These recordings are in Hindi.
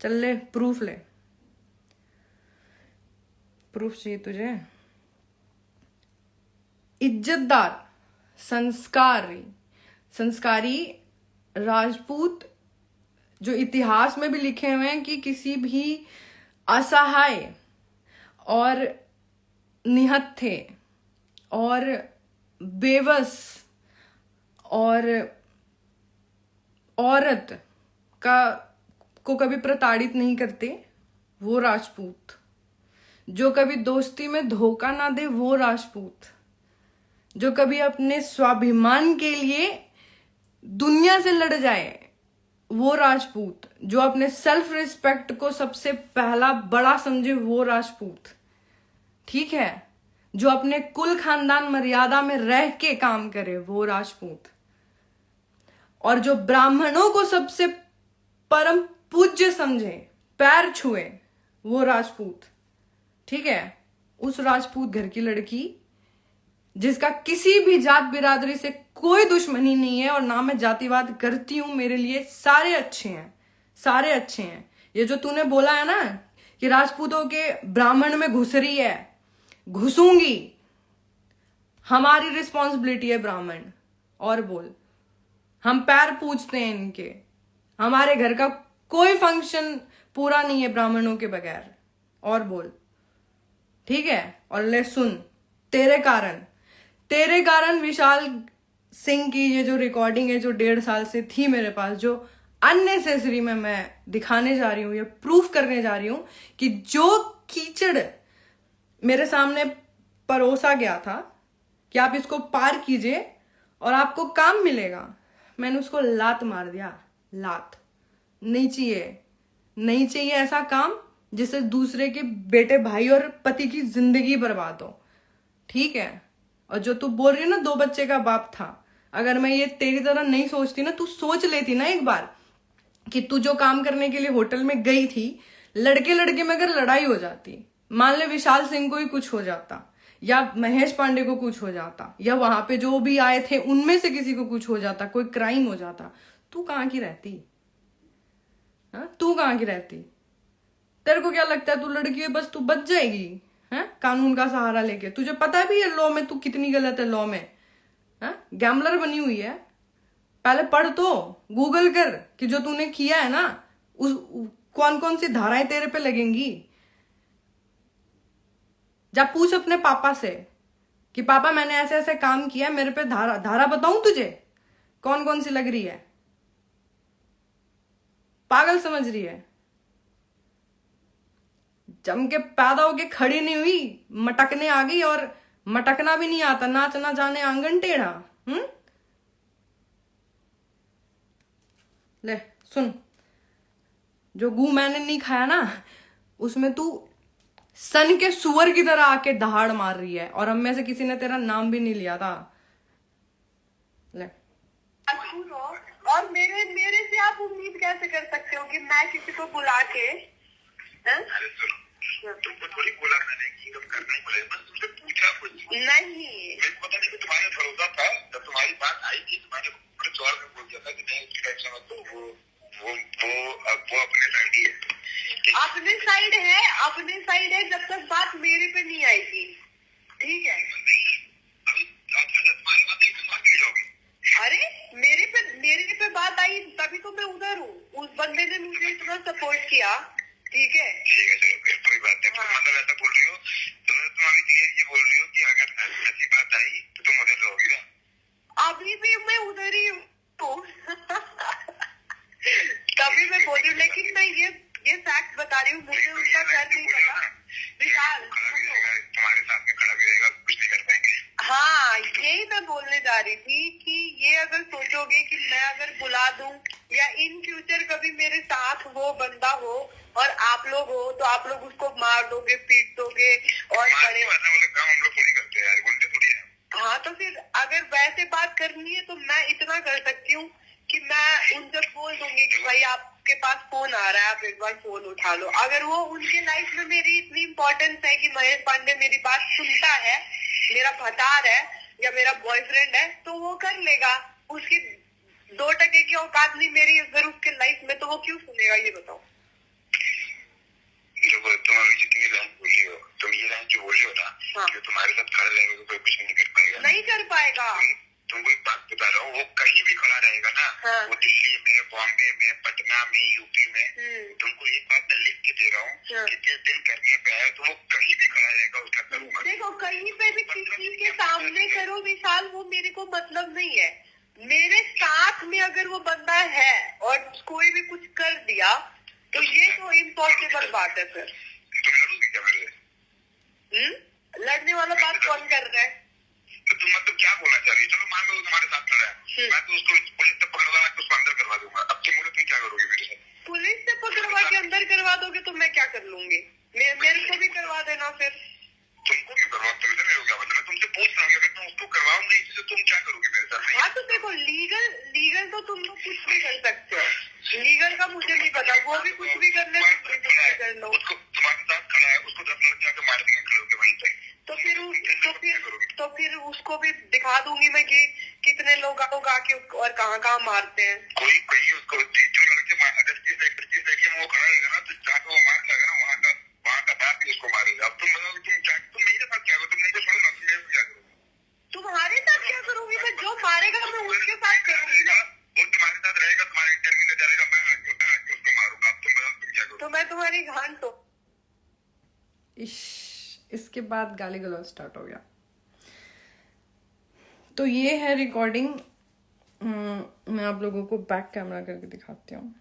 चल ले प्रूफ ले, प्रूफ चाहिए तुझे। इज्जतदार, संस्कारी राजपूत जो इतिहास में भी लिखे हुए हैं कि किसी भी असहाय और निहत्थे और बेबस और औरत को कभी प्रताड़ित नहीं करते, वो राजपूत। जो कभी दोस्ती में धोखा ना दे, वो राजपूत। जो कभी अपने स्वाभिमान के लिए दुनिया से लड़ जाए, वो राजपूत। जो अपने सेल्फ रिस्पेक्ट को सबसे पहला बड़ा समझे, वो राजपूत। ठीक है? जो अपने कुल खानदान मर्यादा में रह के काम करे, वो राजपूत। और जो ब्राह्मणों को सबसे परम पूज्य समझे, पैर छुए, वो राजपूत। ठीक है? उस राजपूत घर की लड़की जिसका किसी भी जात बिरादरी से कोई दुश्मनी नहीं है, और ना मैं जातिवाद करती हूं, मेरे लिए सारे अच्छे हैं, सारे अच्छे हैं। ये जो तूने बोला है ना कि राजपूतों के ब्राह्मण में घुस रही है, घुसूंगी। हमारी रिस्पॉन्सिबिलिटी है ब्राह्मण। और बोल, हम पैर पूजते हैं इनके। हमारे घर का कोई फंक्शन पूरा नहीं है ब्राह्मणों के बगैर। और बोल, ठीक है? और ले सुन, तेरे कारण विशाल सिंह की ये जो रिकॉर्डिंग है, जो 1.5 साल से थी मेरे पास, जो अननेसेसरी में मैं दिखाने जा रही हूं, ये प्रूफ करने जा रही हूं कि जो कीचड़ मेरे सामने परोसा गया था कि आप इसको पार कीजिए और आपको काम मिलेगा, मैंने उसको लात मार दिया। लात। नहीं चाहिए ऐसा काम जिससे दूसरे के बेटे भाई और पति की जिंदगी बर्बाद हो। ठीक है? और जो तू बोल रही है ना 2 बच्चे का बाप था, अगर मैं ये तेरी तरह नहीं सोचती ना, तू सोच लेती ना एक बार कि तू जो काम करने के लिए होटल में गई थी, लड़के में अगर लड़ाई हो जाती, मान ले विशाल सिंह को ही कुछ हो जाता, या महेश पांडे को कुछ हो जाता, या वहां पे जो भी आए थे उनमें से किसी को कुछ हो जाता, कोई क्राइम हो जाता, तू कहां की रहती? तू कहां की रहती? तेरे को क्या लगता है तू लड़की है, बस तू बच जाएगी है कानून का सहारा लेके? तुझे पता भी है लॉ में तू कितनी गलत है। लॉ में गैम्बलर बनी हुई है। पहले पढ़ तो, गूगल कर कि जो तूने किया है ना, उस कौन कौन सी धाराएं तेरे पे लगेंगी। जा पूछ अपने पापा से कि पापा मैंने ऐसे ऐसे काम किया, मेरे पे धारा बताऊं तुझे कौन कौन सी लग रही है? पागल समझ रही है? जम के पैदा होके खड़ी नहीं हुई, मटकने आ गई, और मटकना भी नहीं आता, नाचना जाने आंगन टेढ़ा। ले सुन, जो गू मैंने नहीं खाया ना, उसमें तू सन के सुअर की तरह आके दहाड़ मार रही है, और हम में से किसी ने तेरा नाम भी नहीं लिया था। ले। और मेरे से आप उम्मीद कैसे कर सकते हो कि मैं किसी को बुला के तुमको थोड़ी बोला मैंने कि तुम करना ही बोले, बस तुमसे पूछा कुछ नहीं। मेरे को पता नहीं कि तुम्हारे भरोसा था, जब तुम्हारी बात आई थी तुम्हारे कुछ और में बोल दिया था कि नहीं उसकी टेंशन मत लो, वो अपने साइड ही है। अपने साइड है जब तक बात मेरे पे नहीं आई थी। ठीक है? तुम्हारी बात एक बात नहीं जाओगी। अरे मेरे पे बात आई तभी तो मैं उधर हूँ। उस बंदे ने मुझे इतना सपोर्ट किया। ठीक है? चलो फिर कोई बात नहीं। तुम मतलब ऐसा बोल रही हो, तुम अभी ये बोल रही हो कि अगर ऐसी बात आई तो तुम उधर रहोगी ना? अभी भी मैं उधर ही हूँ। तभी मैं बोल रही हूँ, लेकिन मैं ये फैक्ट बता रही हूँ, मुझे उनका घर नहीं पता। विशाल तुम्हारे सामने खड़ा भी रहेगा, कुछ नहीं कर पाएंगे। हाँ, यही मैं बोलने जा रही थी कि ये अगर सोचोगे कि मैं अगर बुला दूं या इन फ्यूचर कभी मेरे साथ वो बंदा हो और आप लोग हो, तो आप लोग उसको मार दोगे, पीट दोगे और काम हम लोग थोड़ी करते हैं यार, बोलते थोड़ी है। हाँ, तो फिर अगर वैसे बात करनी है तो मैं इतना कर सकती हूँ कि मैं उनसे बोल दूंगी कि भाई आपके पास फोन आ रहा है, आप एक बार फोन उठा लो। अगर वो उनके लाइफ में मेरी इतनी इम्पोर्टेंस है कि महेश पांडे मेरी बात सुनता है, मेरा भतार है या मेरा बॉयफ्रेंड है, तो वो कर लेगा। उसकी 2% की औकात नहीं मेरी अगर उसके लाइफ में, तो वो क्यों सुनेगा, ये बताओ। जाएगा। तुमको एक बात बता रहा हूँ, वो कहीं भी खड़ा रहेगा ना, हाँ। वो दिल्ली में, बॉम्बे में, पटना में, यूपी में, तुमको एक बात मैं लिख के दे रहा हूँ कि जिस दिन करने पे आए तो वो कहीं भी खड़ा रहेगा, उसका करूंगा। देखो कहीं पे भी किसी के सामने करो विशाल, वो मेरे को मतलब नहीं है। मेरे साथ में अगर वो बंदा है और कोई भी कुछ कर दिया तो ये तो इम्पॉसिबल बात है फिर। तुम लड़ोगी क्या मेरे से? लड़ने वाला बात कौन कर रहा है? तो तुम मतलब क्या बोलना चाह रही हो? चलो मान लो तुम्हारे साथ लड़ा है, मैं तो उसको पुलिस से पकड़वा के उसको अंदर करवा दूंगा। अब तुम बोलो तुम क्या करोगे मेरे से? पुलिस से पकड़वा के अंदर करवा दोगे तो मैं क्या कर लूंगी? मेरे को भी करवा देना फिर। तुमको क्यों करवाऊं? तुम्हें मेरे को क्या मतलब? मैं तुमसे पूछ रहा हूँ कि अगर मैं उसको करवाऊंगी इससे तुम क्या करोगे मेरे साथ? हाँ तो देखो लीगल तो तुम लोग कुछ भी कर सकते हो। लीगल का मुझे नहीं पता, वो भी कुछ भी कर ले, तुम भी कुछ भी कर लो। उसको तुम्हारे साथ खड़ा है, उसको 10 लड़के आके मार देंगे खड़े होके वहीं पे। तो फिर उसको भी दिखा दूंगी मैं कि कितने लोग आके और कहाँ कहाँ मारते हैं। कोई कहीं उसको जो लड़के अगर जिस एरिया में वो खड़ा रहेगा ना, तो जाकर वो मार लगेगा ना, वहाँ का बाप भी उसको मारेगा। अब तुम बताओ तुम मेरे साथ क्या करो? तुम उनको छोड़ो ना, तुम मेरे साथ क्या करोगे? तुम्हारे साथ क्या करूंगी मैं? जो मारेगा मैं उसके साथ करूंगी। वो तुम्हारे साथ रहेगा, तुम्हारा इंटरव्यू ले जाएगा, मैं आके उसको मारूंगा। अब तुम बताओ तुम क्या करोगे? तो मैं तुम्हारी घान तो इसके बाद गाली गलौज स्टार्ट हो गया। तो ये है रिकॉर्डिंग। मैं आप लोगों को बैक कैमरा करके दिखाती हूँ।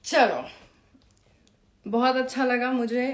चलो, बहुत अच्छा लगा मुझे